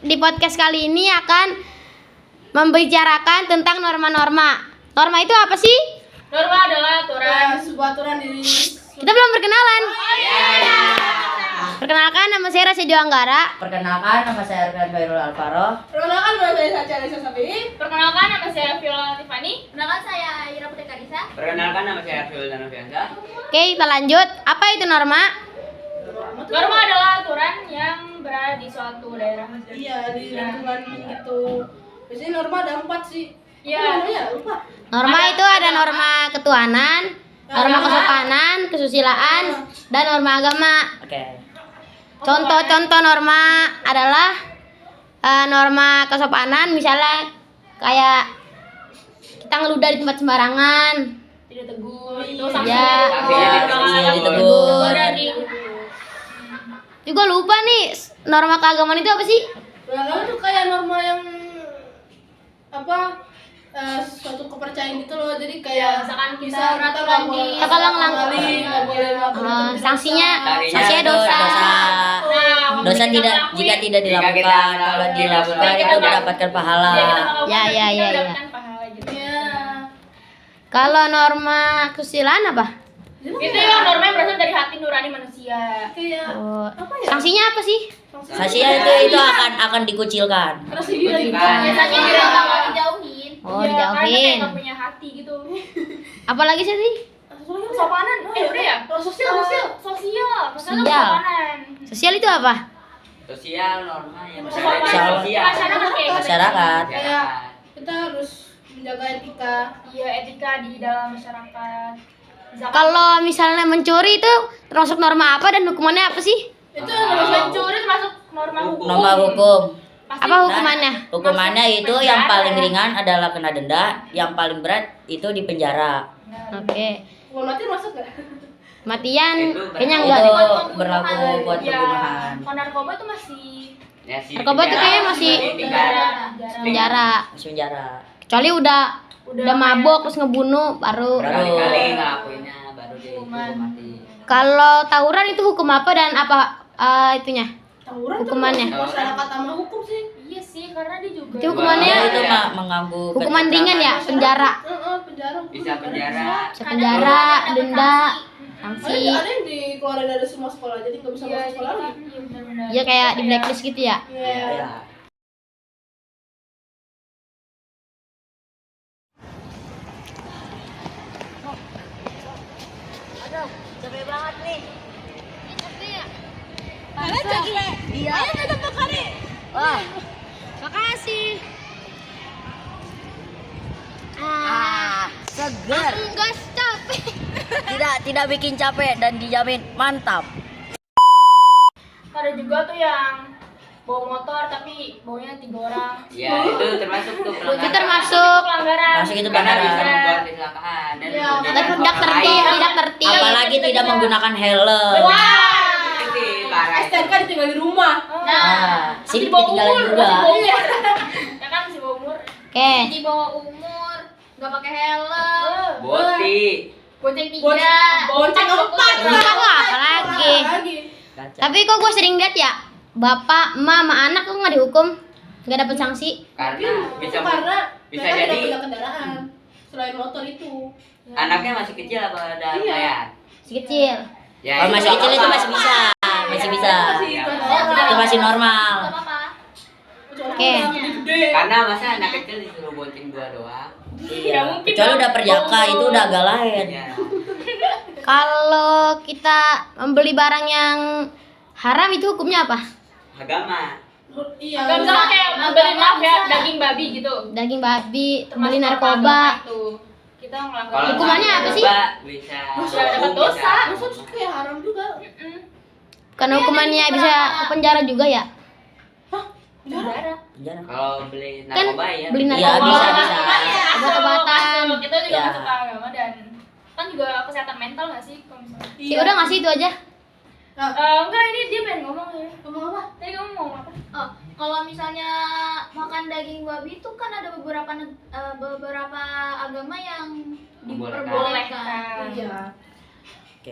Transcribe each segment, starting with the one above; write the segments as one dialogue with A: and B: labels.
A: di podcast kali ini akan membicarakan tentang norma-norma. Norma itu apa sih?
B: Norma adalah aturan.
C: Sebuah aturan diri.
A: Kita belum perkenalan. Perkenalkan, nama saya Rasidi Anggara.
D: Perkenalkan, nama saya Erkan Bayrul Alvaro.
C: Perkenalkan, nama saya Sacha Alisa Safi.
B: Perkenalkan, nama saya Viola Tiffany.
E: Perkenalkan saya Ira Putri Karisa.
F: Perkenalkan, nama saya Arfil Danoviansa.
A: Oke, kita lanjut. Apa itu norma?
B: Norma adalah aturan yang berada di suatu daerah.
C: Iya, di lingkungan gitu. Biasanya norma ada 4 sih.
B: Iya.
C: Iya, lupa.
A: Norma itu ada norma ketuhanan, norma kesopanan, kesusilaan, dan norma agama.
D: Oke.
A: Contoh-contoh norma adalah norma kesopanan, misalnya kayak kita ngeludah di tempat sembarangan.
B: Tidak tegur. Itu
A: Ya.
D: Sanksinya ditegur.
A: Juga lupa nih, norma keagamaan itu apa sih?
C: Beragama tuh kayak norma yang suatu kepercayaan gitu loh. Jadi kayak
B: Misalkan kita
C: nggak
B: peraturan
C: boleh
B: di-
A: Kita lang-lang.
C: nggak boleh melakukan
A: Sanksinya
D: Sanksinya
A: dosa.
D: Dosa tidak jika tidak dilakukan. Kalau dilakukan itu mendapatkan pahala.
A: Ya.
B: Mendapatkan pahala gitu.
C: Iya.
A: Kalau norma kesusilaan apa?
B: Itu yang norma yang berasal dari hati nurani manusia.
C: Kayak
A: Oh,
C: apa ya?
A: sanksinya apa sih?
D: Sanksinya itu akan dikucilkan.
C: Karena sih dia gitu.
B: Biasanya
E: Dilarang dijauhin.
A: Oh,
B: Iya, karena kayak
A: dijauhin.
B: nggak punya hati gitu.
A: Apalagi sih?
B: Kesopanan. Udah ya?
C: Sosial.
B: Sosial.
A: Sosial.
B: Kesopanan.
A: Sosial itu apa?
F: Sosial norma yang
B: Kesopanan.
F: sosial.
B: Masyarakat kayak
D: Masyarakat.
C: Kayak kita harus menjaga etika.
B: Iya, etika di dalam masyarakat. Misalkan-
A: Kalau misalnya mencuri itu termasuk norma apa dan hukumannya apa sih?
C: Itu
B: Kalau
C: norma
B: mencuri termasuk norma hukum.
D: Norma hukum.
B: Pasti
A: Apa hukumannya?
D: Hukumannya itu yang paling ringan adalah kena denda, yang paling berat itu di penjara.
A: Oke.
C: hukuman mati masuk nggak?
A: Matian
F: Itu
A: kayaknya
D: Itu
A: enggak deh.
D: berlaku buat
B: Iya.
D: pembunuhan.
B: Kalau narkoba tuh masih
F: Ya, sih,
A: Narkoba tuh kayaknya masih
F: penjara.
A: penjara.
D: Masih penjara.
A: Kecuali udah mabok terus ngebunuh baru.
F: Kali-kali ngelakuinnya baru dihukum mati.
A: Kalau tawuran itu hukum apa dan apa itunya?
C: Tawuran
A: Hukumannya.
C: tuh masyarakat sama hukum sih.
B: iya sih karena dia juga
A: Itu hukumannya
D: Ya, itu mengganggu
A: hukuman ringan ya, penjara.
C: Penjara.
F: Bisa penjara.
A: Bisa penjara, denda,
C: Ada
A: sanksi.
C: yang dikeluarin dari semua sekolah jadi nggak bisa
B: iya
C: masuk sekolah lagi.
B: iya benar-benar.
A: Ya kayak di blacklist gitu ya.
C: Iya.
D: Ya.
A: Makasih.
D: Segar.
A: Gas capek.
D: Tidak bikin capek dan dijamin mantap.
B: Ada juga tuh yang bawa motor tapi bawanya 3 orang.
F: Ya, itu termasuk tuh pelanggaran.
A: Itu termasuk
B: Pelanggaran.
D: Masuk itu
F: Karena bisa
D: pelanggaran.
F: membuat kecelakaan dan
C: Iya,
F: merugikan
A: dan tidak
F: orang
A: tertib,
F: lain.
A: tidak tertib.
D: Apalagi tidak menggunakan helm.
F: Itu sih parah.
C: STNK ditinggal di rumah.
D: Nah,
B: Masih
D: sini
B: di bawah
D: ketinggalan
B: umur,
D: juga.
B: masih di bawah umur. Ya kan masih bawah umur.
A: Oke.
E: Di bawah umur, nggak pakai helm.
F: Boti.
B: Bonceng 3.
C: Bonceng 4.
A: Aku apa lagi?
D: Kaca.
A: Tapi kok gue sering lihat ya, bapak, emak, sama anak kok nggak dihukum, nggak dapat sanksi.
F: Karena bisa
C: karena
F: bisa
C: mereka
F: jadi
C: tidak punya kendaraan selain motor itu.
F: anaknya masih kecil apa udah
C: Iya.
F: lumayan?
A: Si kecil.
F: Ya,
D: Kalau masih kecil itu masih bisa. Masih bisa.
F: Iya.
D: Itu masih normal.
E: Nggak apa-apa.
A: Oke.
C: Gede.
F: Karena masa anak kecil disuruh bonceng 2 doang.
B: Iya, mungkin
D: Kecuali
B: dong.
D: udah perjaka itu udah agak lain.
F: Ya.
A: Kalau kita membeli barang yang haram itu hukumnya apa?
F: Agama.
C: Iya.
B: Gak misalnya kayak beli maaf ya daging babi gitu.
A: Daging babi,
B: Termasuk
A: beli
B: norma
A: narkoba.
B: agama itu. Kita melakukan
F: Kalau
A: Hukumannya apa sih?
F: narkoba Bisa.
B: Bisa dapat dosa.
C: Masa tuh kayak haram juga.
A: Karena hukumannya bisa ke penjara juga ya.
B: Penjara.
D: Penjara.
F: Kalau beli
A: Kan
F: narkoba ya.
A: beli
D: Iya,
A: narkoba.
D: bisa.
A: Obat-obatan.
B: Kita juga
D: Ya.
B: masuk ke agama dan kan juga kesehatan mental nggak sih kalau misalnya.
A: Ya udah nggak sih itu aja.
B: Enggak, ini dia pengen ngomong ya.
C: Ngomong apa?
B: Tadi kamu mau apa?
E: Oh, kalau misalnya makan daging babi itu kan ada beberapa agama yang diperbolehkan.
C: Iya.
D: Oke.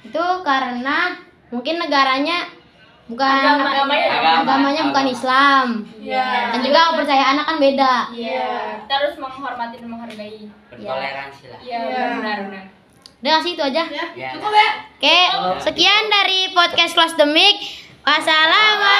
A: Itu karena mungkin negaranya bukan agamanya bukan Islam.
C: Iya.
A: Dan juga kepercayaan anak kan beda.
B: Iya. Kita harus menghormati dan menghargai.
F: Bertoleransi lah.
B: Iya, benar.
A: Udah nggak sih itu aja?
F: Ya.
C: Cukup ya?
A: Oke, sekian dari podcast Close the Mic. Wassalamualaikum.